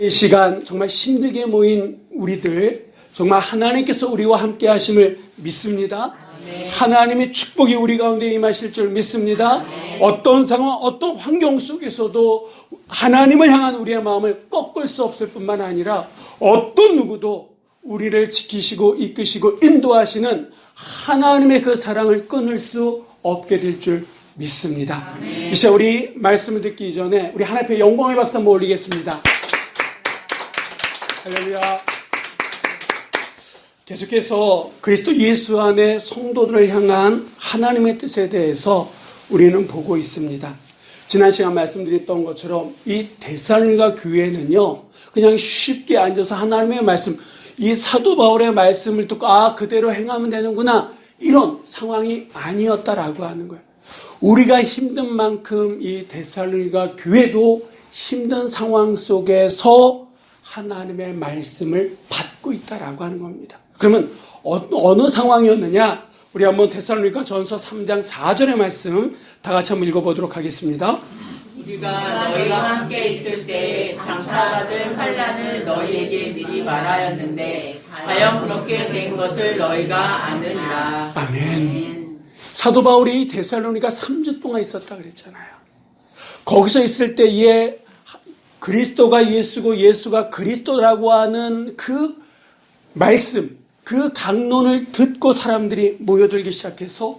이 시간 정말 힘들게 모인 우리들, 정말 하나님께서 우리와 함께 하심을 믿습니다. 하나님의 축복이 우리 가운데 임하실 줄 믿습니다. 어떤 상황, 어떤 환경 속에서도 하나님을 향한 우리의 마음을 꺾을 수 없을 뿐만 아니라 어떤 누구도 우리를 지키시고 이끄시고 인도하시는 하나님의 그 사랑을 끊을 수 없게 될 줄 믿습니다. 이제 우리 말씀을 듣기 전에 우리 하나님 앞에 영광의 박수 한번 올리겠습니다. 할렐루야. 계속해서 그리스도 예수 안에 성도들을 향한 하나님의 뜻에 대해서 우리는 보고 있습니다. 지난 시간 말씀드렸던 것처럼 이 데살로니가 교회는요, 그냥 쉽게 앉아서 하나님의 말씀, 이 사도 바울의 말씀을 듣고 그대로 행하면 되는구나, 이런 상황이 아니었다라고 하는 거예요. 우리가 힘든 만큼 이 데살로니가 교회도 힘든 상황 속에서 하나님의 말씀을 받고 있다라고 하는 겁니다. 그러면 어느 상황이었느냐? 우리 한번 데살로니가 전서 3장 4절의 말씀 다 같이 한번 읽어보도록 하겠습니다. 우리가 너희와 함께 있을 때 장차받을 환난을 너희에게 미리 말하였는데 과연 그렇게 된 것을 너희가 아느니라. 아멘. 사도 바울이 데살로니가 3주 동안 있었다 그랬잖아요. 거기서 있을 때에 그리스도가 예수고 예수가 그리스도라고 하는 그 말씀, 그 강론을 듣고 사람들이 모여들기 시작해서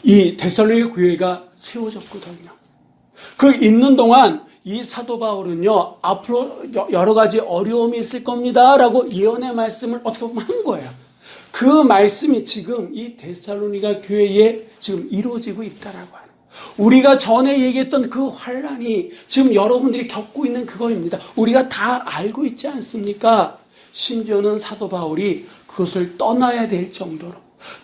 이 데살로니가 교회가 세워졌거든요. 그 있는 동안 이 사도 바울은요, 앞으로 여러 가지 어려움이 있을 겁니다 라고 예언의 말씀을 어떻게 보면 한 거예요. 그 말씀이 지금 이 데살로니가 교회에 지금 이루어지고 있다라고 하는, 우리가 전에 얘기했던 그 환난이 지금 여러분들이 겪고 있는 그거입니다. 우리가 다 알고 있지 않습니까? 심지어는 사도 바울이 그것을 떠나야 될 정도로,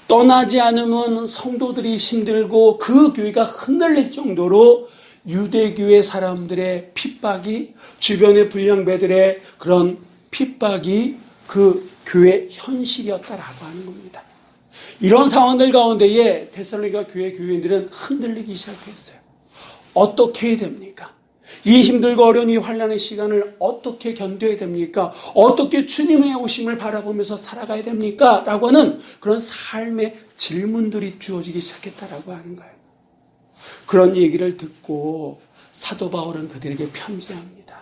떠나지 않으면 성도들이 힘들고 그 교회가 흔들릴 정도로 유대교회 사람들의 핍박이, 주변의 불량배들의 그런 핍박이 그 교회 현실이었다라고 하는 겁니다. 이런 상황들 가운데에 데살로니가 교회인들은 흔들리기 시작했어요. 어떻게 해야 됩니까? 이 힘들고 어려운 이 환난의 시간을 어떻게 견뎌야 됩니까? 어떻게 주님의 오심을 바라보면서 살아가야 됩니까? 라고 하는 그런 삶의 질문들이 주어지기 시작했다라고 하는 거예요. 그런 얘기를 듣고 사도 바울은 그들에게 편지합니다.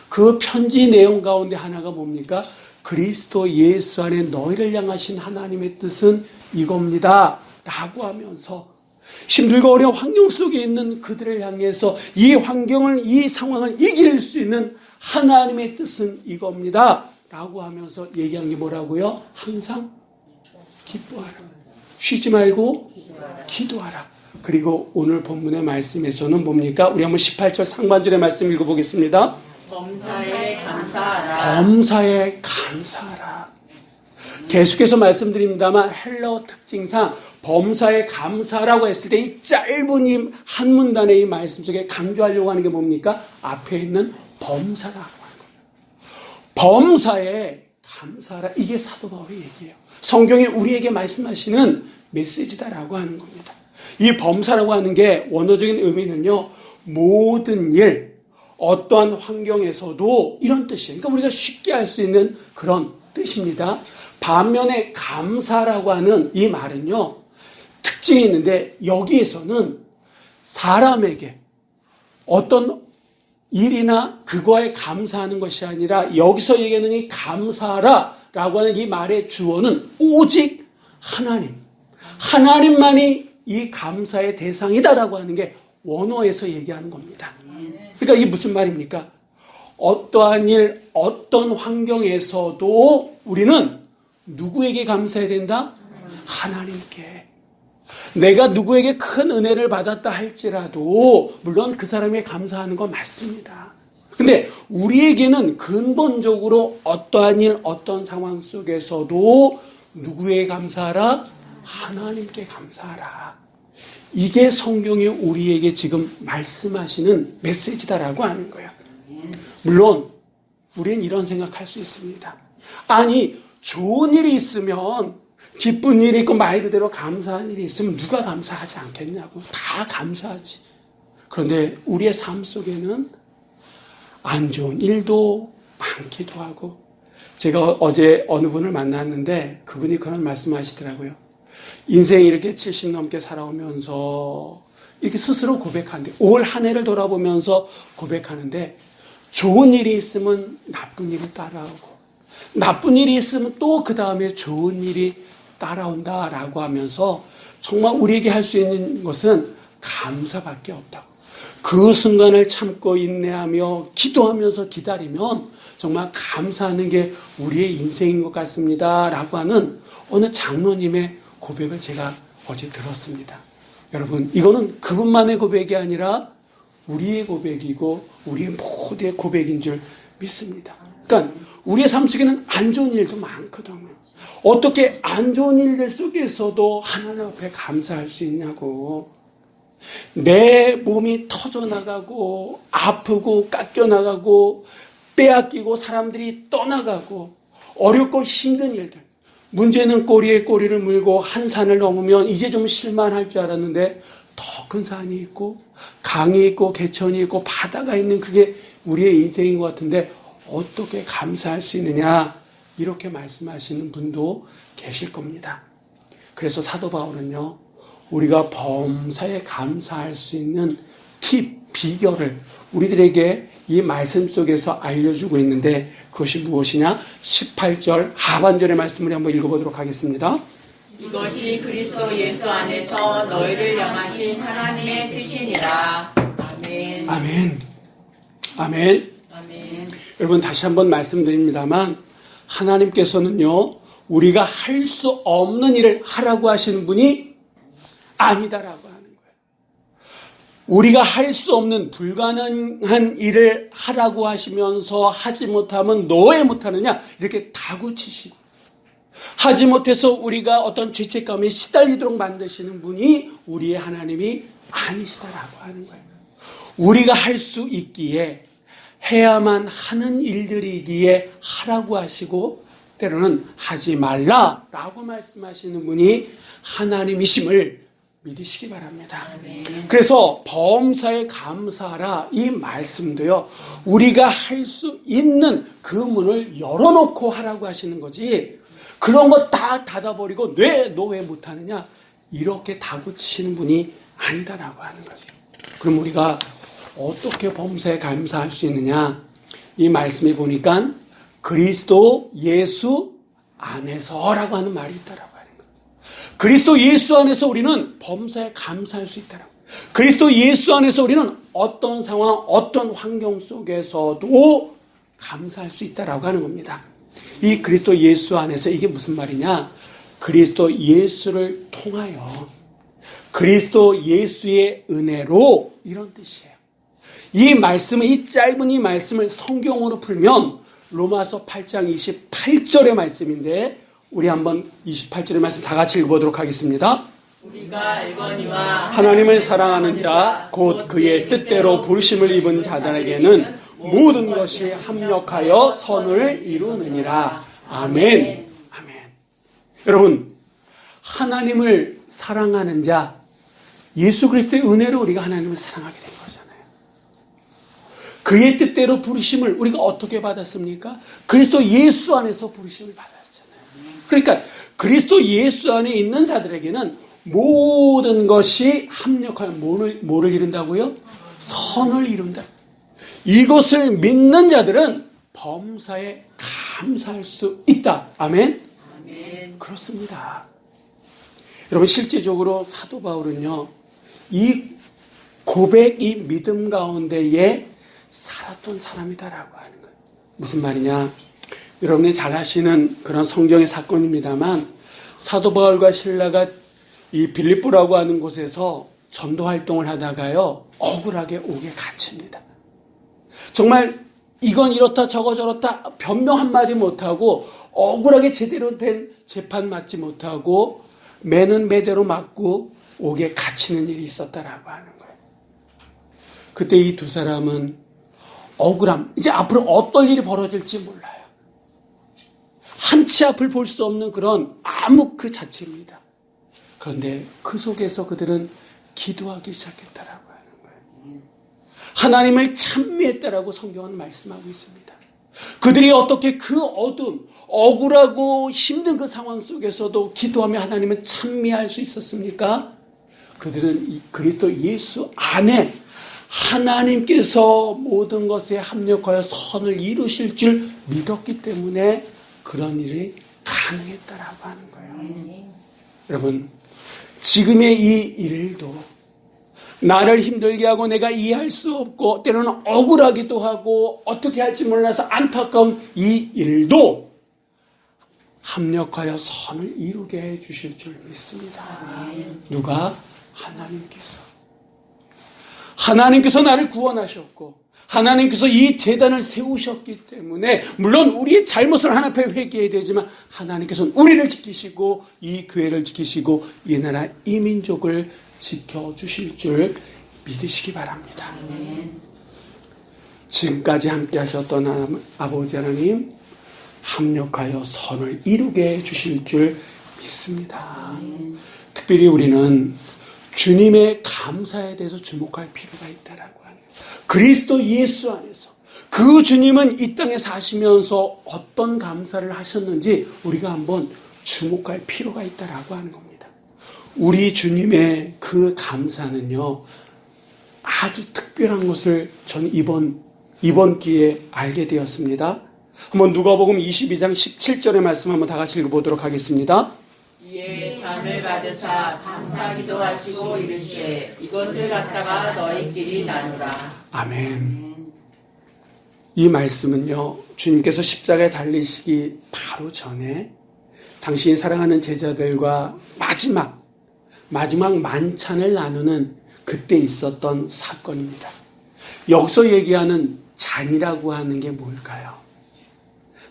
그 편지 내용 가운데 하나가 뭡니까? 그리스도 예수 안에 너희를 향하신 하나님의 뜻은 이겁니다 라고 하면서 힘들고 어려운 환경 속에 있는 그들을 향해서 이 환경을, 이 상황을 이길 수 있는 하나님의 뜻은 이겁니다 라고 하면서 얘기한 게 뭐라고요? 항상 기뻐하라. 쉬지 말고 기도하라. 그리고 오늘 본문의 말씀에서는 뭡니까? 우리 한번 18절 상반절의 말씀 읽어보겠습니다. 범사에 감사하라. 범사에 감사하라. 계속해서 말씀드립니다만 헬라어 특징상 범사에 감사라고 했을 때 이 짧은 이 한 문단의 이 말씀 속에 강조하려고 하는 게 뭡니까? 앞에 있는 범사라고 하는 겁니다. 범사에 감사하라. 이게 사도 바울의 얘기예요. 성경이 우리에게 말씀하시는 메시지다라고 하는 겁니다. 이 범사라고 하는 게 원어적인 의미는요, 모든 일, 어떠한 환경에서도 이런 뜻이에요. 그러니까 우리가 쉽게 알 수 있는 그런 뜻입니다. 반면에 감사라고 하는 이 말은요, 특징이 있는데 여기에서는 사람에게 어떤 일이나 그거에 감사하는 것이 아니라 여기서 얘기하는 이 감사하라라고 하는 이 말의 주어는 오직 하나님만이 이 감사의 대상이다라고 하는 게 원어에서 얘기하는 겁니다. 그러니까 이게 무슨 말입니까? 어떠한 일, 어떤 환경에서도 우리는 누구에게 감사해야 된다? 하나님께. 내가 누구에게 큰 은혜를 받았다 할지라도 물론 그 사람에게 감사하는 건 맞습니다. 근데 우리에게는 근본적으로 어떠한 일, 어떤 상황 속에서도 누구에게 감사하라? 하나님께 감사하라. 이게 성경이 우리에게 지금 말씀하시는 메시지다라고 하는 거예요. 물론 우리는 이런 생각할 수 있습니다. 아니, 좋은 일이 있으면, 기쁜 일이 있고 말 그대로 감사한 일이 있으면 누가 감사하지 않겠냐고. 다 감사하지. 그런데 우리의 삶 속에는 안 좋은 일도 많기도 하고, 제가 어제 어느 분을 만났는데 그분이 그런 말씀하시더라고요. 인생이 이렇게 70 넘게 살아오면서 이렇게 스스로 고백하는데, 올 한 해를 돌아보면서 고백하는데, 좋은 일이 있으면 나쁜 일이 따라오고, 나쁜 일이 있으면 또 그 다음에 좋은 일이 따라온다라고 하면서 정말 우리에게 할 수 있는 것은 감사밖에 없다고. 그 순간을 참고 인내하며 기도하면서 기다리면 정말 감사하는 게 우리의 인생인 것 같습니다 라고 하는 어느 장로님의 고백을 제가 어제 들었습니다. 여러분, 이거는 그분만의 고백이 아니라 우리의 고백이고 우리의 모두의 고백인 줄 믿습니다. 그러니까 우리의 삶 속에는 안 좋은 일도 많거든요. 어떻게 안 좋은 일들 속에서도 하나님 앞에 감사할 수 있냐고. 내 몸이 터져나가고 아프고 깎여나가고 빼앗기고 사람들이 떠나가고 어렵고 힘든 일들, 문제는 꼬리에 꼬리를 물고 한 산을 넘으면 이제 좀 실만할 줄 알았는데 더 큰 산이 있고 강이 있고 개천이 있고 바다가 있는 그게 우리의 인생인 것 같은데 어떻게 감사할 수 있느냐, 이렇게 말씀하시는 분도 계실 겁니다. 그래서 사도 바울은요, 우리가 범사에 감사할 수 있는 팁, 비결을 우리들에게 이 말씀 속에서 알려주고 있는데, 그것이 무엇이냐? 18절 하반절의 말씀을 한번 읽어보도록 하겠습니다. 이것이 그리스도 예수 안에서 너희를 영하신 하나님의 뜻이니라. 아멘. 아멘. 아멘. 아멘. 여러분, 다시 한번 말씀드립니다만, 하나님께서는요, 우리가 할 수 없는 일을 하라고 하시는 분이 아니다라고 하는 거예요. 우리가 할 수 없는 불가능한 일을 하라고 하시면서 하지 못하면 너 왜 못하느냐, 이렇게 다구치시고, 하지 못해서 우리가 어떤 죄책감에 시달리도록 만드시는 분이 우리의 하나님이 아니시다라고 하는 거예요. 우리가 할 수 있기에, 해야만 하는 일들이기에 하라고 하시고, 때로는 하지 말라라고 말씀하시는 분이 하나님이심을 믿으시기 바랍니다. 그래서 범사에 감사하라, 이 말씀도요, 우리가 할 수 있는 그 문을 열어놓고 하라고 하시는 거지, 그런 거 다 닫아버리고 너 왜 못하느냐, 이렇게 다구치시는 분이 아니다라고 하는 거예요. 그럼 우리가 어떻게 범사에 감사할 수 있느냐, 이 말씀에 보니까 그리스도 예수 안에서라고 하는 말이 있다라고 하는 거예요. 그리스도 예수 안에서 우리는 범사에 감사할 수 있다라고. 그리스도 예수 안에서 우리는 어떤 상황, 어떤 환경 속에서도 감사할 수 있다라고 하는 겁니다. 이 그리스도 예수 안에서, 이게 무슨 말이냐? 그리스도 예수를 통하여, 그리스도 예수의 은혜로, 이런 뜻이에요. 이 말씀을, 이 짧은 이 말씀을 성경으로 풀면 로마서 8장 28절의 말씀인데, 우리 한번 28절의 말씀 다 같이 읽어보도록 하겠습니다. 우리가 알거니와 하나님을 사랑하는 자, 곧 그의 뜻대로 부르심을 입은 자들에게는 모든 것이 합력하여 선을 이루느니라. 아멘. 아멘. 여러분, 하나님을 사랑하는 자, 예수 그리스도의 은혜로 우리가 하나님을 사랑하게 된 거잖아요. 그의 뜻대로 부르심을 우리가 어떻게 받았습니까? 그리스도 예수 안에서 부르심을 받았잖아요. 그러니까 그리스도 예수 안에 있는 자들에게는 모든 것이 합력하여 뭐를 이룬다고요? 선을 이룬다. 이것을 믿는 자들은 범사에 감사할 수 있다. 아멘? 아멘. 그렇습니다. 여러분, 실제적으로 사도 바울은요, 이 고백, 이 믿음 가운데에 살았던 사람이다라고 하는 거예요. 무슨 말이냐? 여러분이 잘 아시는 그런 성경의 사건입니다만, 사도 바울과 실라가 이 빌립보라고 하는 곳에서 전도 활동을 하다가요, 억울하게 옥에 갇힙니다. 정말 이건 이렇다 저거 저렇다 변명 한마디 못하고, 억울하게 제대로 된 재판 맞지 못하고 매는 매대로 맞고 옥에 갇히는 일이 있었다라고 하는 거예요. 그때 이 두 사람은 억울함, 이제 앞으로 어떤 일이 벌어질지 몰라요. 한치 앞을 볼 수 없는 그런 암흑 그 자체입니다. 그런데 그 속에서 그들은 기도하기 시작했다라고 하는 거예요. 하나님을 찬미했다라고 성경은 말씀하고 있습니다. 그들이 어떻게 그 어둠, 억울하고 힘든 그 상황 속에서도 기도하며 하나님을 찬미할 수 있었습니까? 그들은 그리스도 예수 안에 하나님께서 모든 것에 합력하여 선을 이루실 줄 믿었기 때문에 그런 일이 가능했다라고 하는 거예요. 여러분, 지금의 이 일도 나를 힘들게 하고 내가 이해할 수 없고 때로는 억울하기도 하고 어떻게 할지 몰라서 안타까운 이 일도 합력하여 선을 이루게 해 주실 줄 믿습니다. 누가? 하나님께서 나를 구원하셨고 하나님께서 이 제단을 세우셨기 때문에 물론 우리의 잘못을 하나님 앞에 회개해야 되지만 하나님께서는 우리를 지키시고 이 교회를 지키시고 이 나라 이 민족을 지켜주실 줄 믿으시기 바랍니다. 지금까지 함께 하셨던 아버지 하나님 합력하여 선을 이루게 해주실 줄 믿습니다. 특별히 우리는 주님의 감사에 대해서 주목할 필요가 있다라고 하는 그리스도 예수 안에서 그 주님은 이 땅에 사시면서 어떤 감사를 하셨는지 우리가 한번 주목할 필요가 있다라고 하는 겁니다. 우리 주님의 그 감사는요 아주 특별한 것을 전 이번 기회에 알게 되었습니다. 한번 누가복음 22장 17절의 말씀 한번 다 같이 읽어보도록 하겠습니다. 이에 잔을 받으사 감사기도 하시고 이르시되 이것을 갖다가 너희끼리 나누라. 아멘. 이 말씀은요 주님께서 십자가에 달리시기 바로 전에 당신이 사랑하는 제자들과 마지막 만찬을 나누는 그때 있었던 사건입니다. 여기서 얘기하는 잔이라고 하는 게 뭘까요?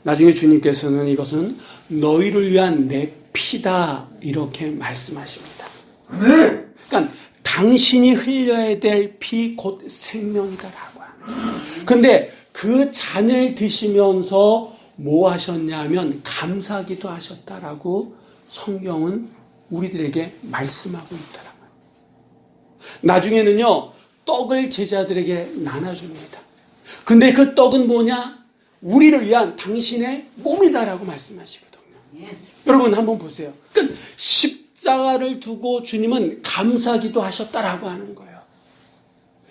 나중에 주님께서는 이것은 너희를 위한 내 피다 이렇게 말씀하십니다. 그러니까 당신이 흘려야 될 피 곧 생명이다라고 하는. 그런데 그 잔을 드시면서 뭐 하셨냐면 감사기도 하셨다라고 성경은 우리들에게 말씀하고 있다라고. 나중에는요 떡을 제자들에게 나눠줍니다. 근데 그 떡은 뭐냐? 우리를 위한 당신의 몸이다라고 말씀하시거든요. 여러분 한번 보세요. 그러니까 십자가를 두고 주님은 감사기도 하셨다라고 하는 거예요.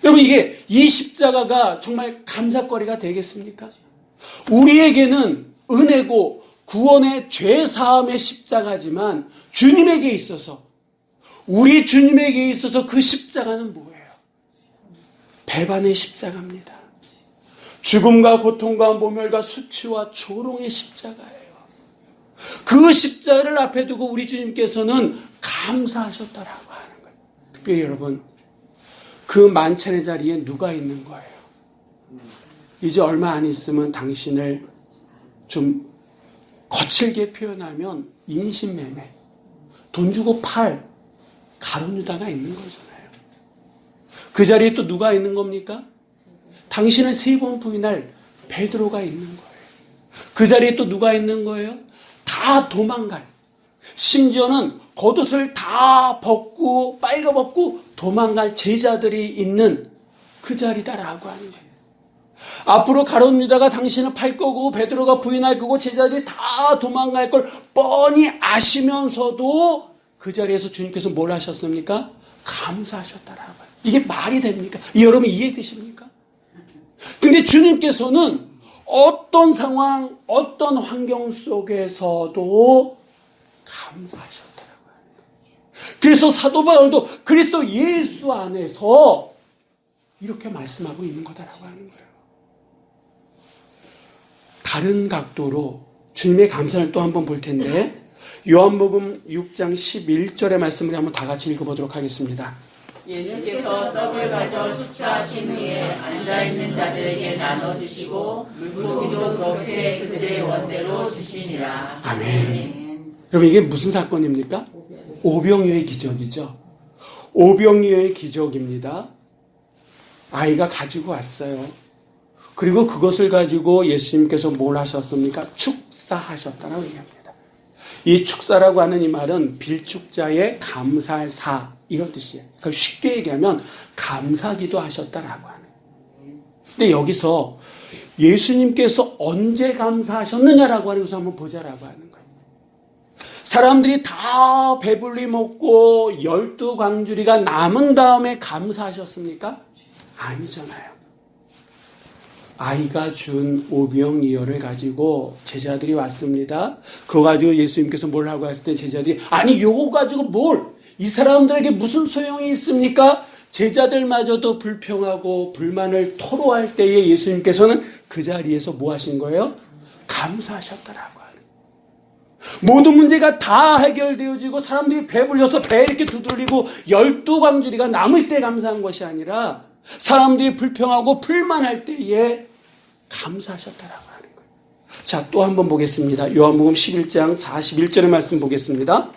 여러분 이게 이 십자가가 정말 감사거리가 되겠습니까? 우리에게는 은혜고 구원의 죄사함의 십자가지만 주님에게 있어서 우리 주님에게 있어서 그 십자가는 뭐예요? 배반의 십자가입니다. 죽음과 고통과 모멸과 수치와 조롱의 십자가예요. 그 십자가를 앞에 두고 우리 주님께서는 감사하셨다라고 하는 거예요. 특별히 여러분 그 만찬의 자리에 누가 있는 거예요? 이제 얼마 안 있으면 당신을 좀 거칠게 표현하면 인신매매, 돈 주고 팔 가룟 유다가 있는 거잖아요. 그 자리에 또 누가 있는 겁니까? 당신을 3번 부인할 베드로가 있는 거예요. 그 자리에 또 누가 있는 거예요? 다 도망갈, 심지어는 겉옷을 다 벗고 빨가벗고 도망갈 제자들이 있는 그 자리다라고 하는 거예요. 앞으로 가룟 유다가 당신을 팔 거고 베드로가 부인할 거고 제자들이 다 도망갈 걸 뻔히 아시면서도 그 자리에서 주님께서 뭘 하셨습니까? 감사하셨다라고 해요. 이게 말이 됩니까? 여러분 이해되십니까? 근데 주님께서는 어떤 상황, 어떤 환경 속에서도 감사하셨다라고 하는 거예요. 그래서 사도 바울도 그리스도 예수 안에서 이렇게 말씀하고 있는 거다라고 하는 거예요. 다른 각도로 주님의 감사를 또 한번 볼 텐데 요한복음 6장 11절의 말씀을 한번 다 같이 읽어보도록 하겠습니다. 예수께서 떡을 가져 축사하신 후에 앉아있는 자들에게 나눠주시고 물고기도 그렇게 그들의 원대로 주시니라. 아멘. 여러분 이게 무슨 사건입니까? 오병이어의 기적이죠. 오병이어의 기적입니다. 아이가 가지고 왔어요. 그리고 그것을 가지고 예수님께서 뭘 하셨습니까? 축사하셨다라고 얘기합니다. 이 축사라고 하는 이 말은 빌축자의 감사할 사 이런 뜻이에요. 그러니까 쉽게 얘기하면 감사기도 하셨다라고 하는. 근데 여기서 예수님께서 언제 감사하셨느냐라고 하는 것을 한번 보자라고 하는 거예요. 사람들이 다 배불리 먹고 12광주리가 남은 다음에 감사하셨습니까? 아니잖아요. 아이가 준 오병이어를 가지고 제자들이 왔습니다. 그거 가지고 예수님께서 뭘 하고 했을 때 제자들이 아니 요거 가지고 뭘 이 사람들에게 무슨 소용이 있습니까? 제자들마저도 불평하고 불만을 토로할 때에 예수님께서는 그 자리에서 뭐 하신 거예요? 감사하셨더라고요. 모든 문제가 다 해결되어지고 사람들이 배불려서 배 이렇게 두들리고 12광주리가 남을 때 감사한 것이 아니라 사람들이 불평하고 불만할 때에 감사하셨다라고 하는 거예요. 자, 또 한번 보겠습니다. 요한복음 11장 41절의 말씀 보겠습니다.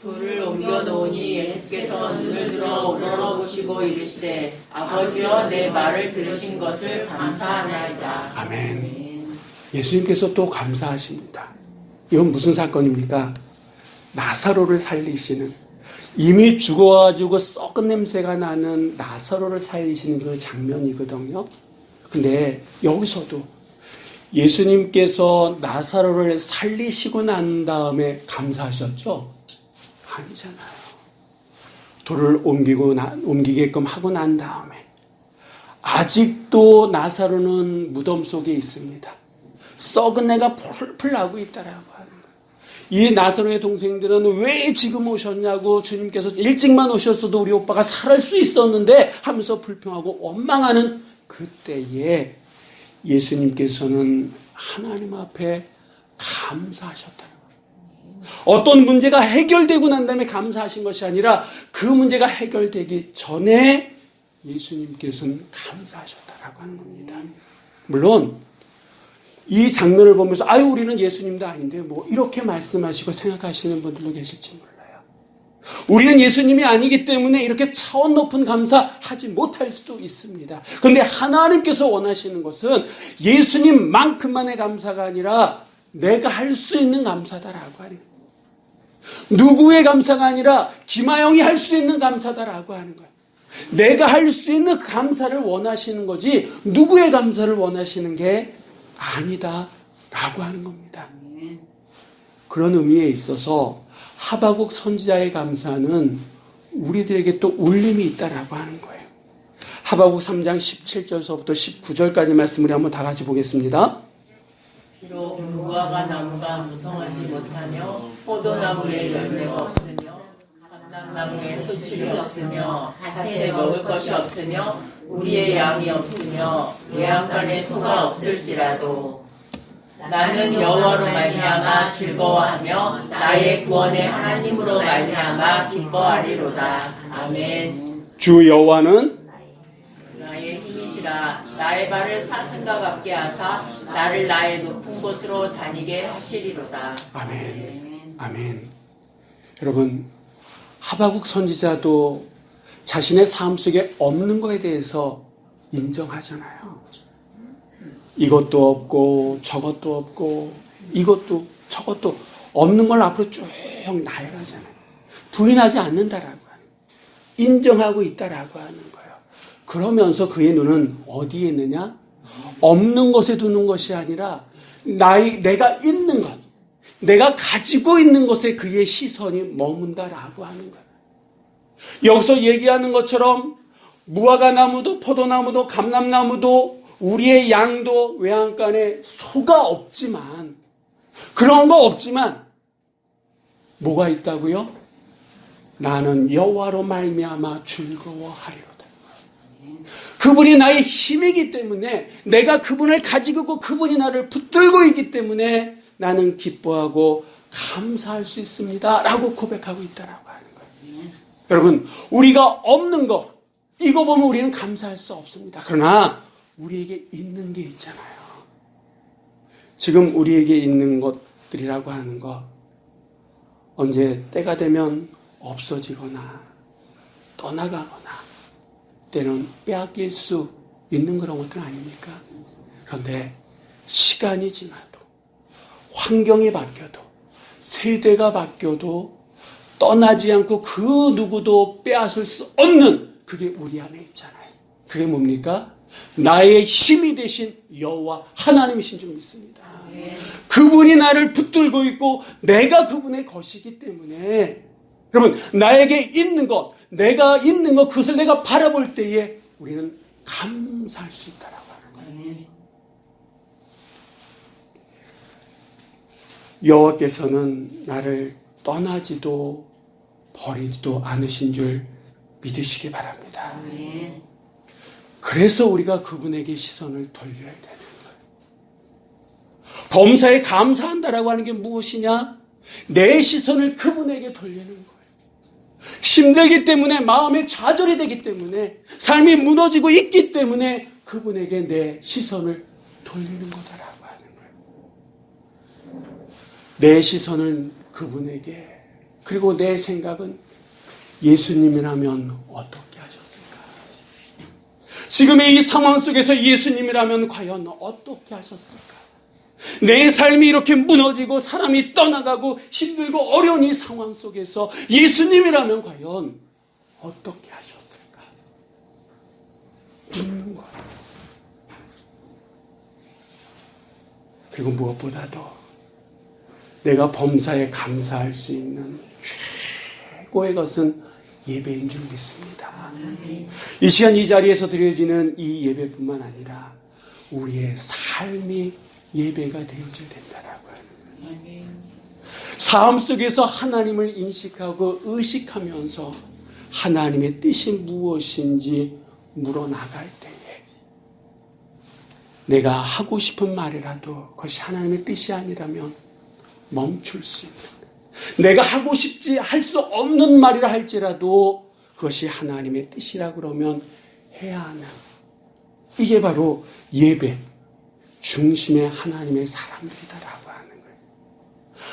돌을 옮겨 놓으니 예수께서 눈을 들어 우러러보시고 이르시되 아버지여 내 말을 들으신 것을 감사하나이다. 아멘. 예수님께서 또 감사하십니다. 이건 무슨 사건입니까? 나사로를 살리시는, 이미 죽어가지고 썩은 냄새가 나는 나사로를 살리시는 그 장면이거든요. 근데 여기서도 예수님께서 나사로를 살리시고 난 다음에 감사하셨죠? 아니잖아요. 돌을 옮기게끔 하고 난 다음에 아직도 나사로는 무덤 속에 있습니다. 썩은 내가 풀풀 나고 있다라고 하는 거예요. 이 나사로의 동생들은 왜 지금 오셨냐고, 주님께서 일찍만 오셨어도 우리 오빠가 살을 수 있었는데 하면서 불평하고 원망하는 그때에 예수님께서는 하나님 앞에 감사하셨다는 거예요. 어떤 문제가 해결되고 난 다음에 감사하신 것이 아니라 그 문제가 해결되기 전에 예수님께서는 감사하셨다라고 하는 겁니다. 물론 이 장면을 보면서 아유 우리는 예수님도 아닌데 뭐 이렇게 말씀하시고 생각하시는 분들도 계실지 몰라요. 우리는 예수님이 아니기 때문에 이렇게 차원 높은 감사하지 못할 수도 있습니다. 그런데 하나님께서 원하시는 것은 예수님만큼만의 감사가 아니라 내가 할 수 있는 감사다라고 하는 거예요. 누구의 감사가 아니라 김하영이 할 수 있는 감사다라고 하는 거예요. 내가 할 수 있는 감사를 원하시는 거지 누구의 감사를 원하시는 게 아니다라고 하는 겁니다. 그런 의미에 있어서 하바국 선지자의 감사는 우리들에게 또 울림이 있다라고 하는 거예요. 하바국 3장 17절서부터 19절까지 말씀을 한번 다 같이 보겠습니다. 비록 무화과 나무가 무성하지 못하며 포도나무에 열매가 없으며 감람나무에 소출이 없으며 밭에 먹을 것이 없으며 우리의 양이 없으며 외양간에 소가 없을지라도 나는 여호와로 말미암아 즐거워하며 나의 구원의 하나님으로 말미암아 기뻐하리로다. 아멘. 주 여호와는 나의 힘이시라. 나의 발을 사슴과 같게 하사 나를 나의 높은 곳으로 다니게 하시리로다. 아멘. 아멘. 여러분, 하바국 선지자도 자신의 삶 속에 없는 것에 대해서 인정하잖아요. 이것도 없고 저것도 없고 이것도 저것도 없는 걸 앞으로 쭉 나열하잖아요. 부인하지 않는다라고 하는, 인정하고 있다라고 하는 거예요. 그러면서 그의 눈은 어디에 있느냐? 없는 것에 두는 것이 아니라 내가 있는 것, 내가 가지고 있는 것에 그의 시선이 머문다라고 하는 거예요. 여기서 얘기하는 것처럼 무화과 나무도 포도나무도 감람나무도 우리의 양도 외양간에 소가 없지만, 그런 거 없지만 뭐가 있다고요? 나는 여호와로 말미암아 즐거워하리로다. 그분이 나의 힘이기 때문에, 내가 그분을 가지고 있고 그분이 나를 붙들고 있기 때문에 나는 기뻐하고 감사할 수 있습니다 라고 고백하고 있다라고 하는 거예요. 여러분, 우리가 없는 거, 이거 보면 우리는 감사할 수 없습니다. 그러나 우리에게 있는 게 있잖아요. 지금 우리에게 있는 것들이라고 하는 것, 언제 때가 되면 없어지거나 떠나가거나 때는 빼앗길 수 있는 그런 것들 아닙니까? 그런데 시간이 지나도, 환경이 바뀌어도, 세대가 바뀌어도 떠나지 않고 그 누구도 빼앗을 수 없는 그게 우리 안에 있잖아요. 그게 뭡니까? 나의 힘이 되신 여호와 하나님이신 줄 믿습니다. 그분이 나를 붙들고 있고 내가 그분의 것이기 때문에 여러분, 나에게 있는 것, 내가 있는 것, 그것을 내가 바라볼 때에 우리는 감사할 수 있다라고 하는 거예요. 여호와께서는 나를 떠나지도 버리지도 않으신 줄 믿으시기 바랍니다. 그래서 우리가 그분에게 시선을 돌려야 되는 거예요. 범사에 감사한다라고 하는 게 무엇이냐? 내 시선을 그분에게 돌리는 거예요. 힘들기 때문에, 마음에 좌절이 되기 때문에, 삶이 무너지고 있기 때문에 그분에게 내 시선을 돌리는 거다라고 하는 거예요. 내 시선은 그분에게, 그리고 내 생각은 예수님이라면 어떻게 하셨을까? 지금의 이 상황 속에서 예수님이라면 과연 어떻게 하셨을까? 내 삶이 이렇게 무너지고 사람이 떠나가고 힘들고 어려운 이 상황 속에서 예수님이라면 과연 어떻게 하셨을까? 묻는 거예요. 그리고 무엇보다도 내가 범사에 감사할 수 있는 최고의 것은 예배인 줄 믿습니다. 이 시간 이 자리에서 드려지는 이 예배뿐만 아니라 우리의 삶이 예배가 되어져야 된다라고 하는 거예요. 삶 속에서 하나님을 인식하고 의식하면서 하나님의 뜻이 무엇인지 물어나갈 때에 내가 하고 싶은 말이라도 그것이 하나님의 뜻이 아니라면 멈출 수 있는, 내가 하고 싶지 할 수 없는 말이라 할지라도 그것이 하나님의 뜻이라 그러면 해야 하는, 이게 바로 예배 중심의 하나님의 사람들이다라고 하는 거예요.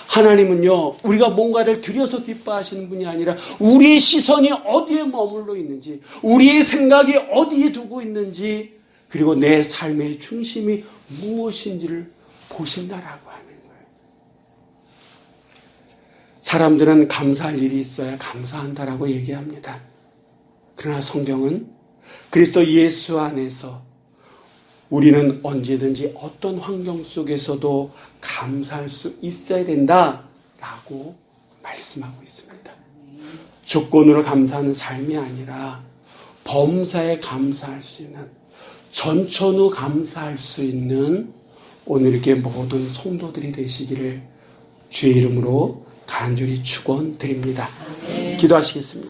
하나님은요, 우리가 뭔가를 드려서 기뻐하시는 분이 아니라 우리의 시선이 어디에 머물러 있는지, 우리의 생각이 어디에 두고 있는지, 그리고 내 삶의 중심이 무엇인지를 보신다라고 하는 거예요. 사람들은 감사할 일이 있어야 감사한다라고 얘기합니다. 그러나 성경은 그리스도 예수 안에서 우리는 언제든지 어떤 환경 속에서도 감사할 수 있어야 된다라고 말씀하고 있습니다. 조건으로 감사하는 삶이 아니라 범사에 감사할 수 있는, 전천후 감사할 수 있는 오늘 이렇게 모든 성도들이 되시기를 주의 이름으로 간절히 축원드립니다. 기도하시겠습니다.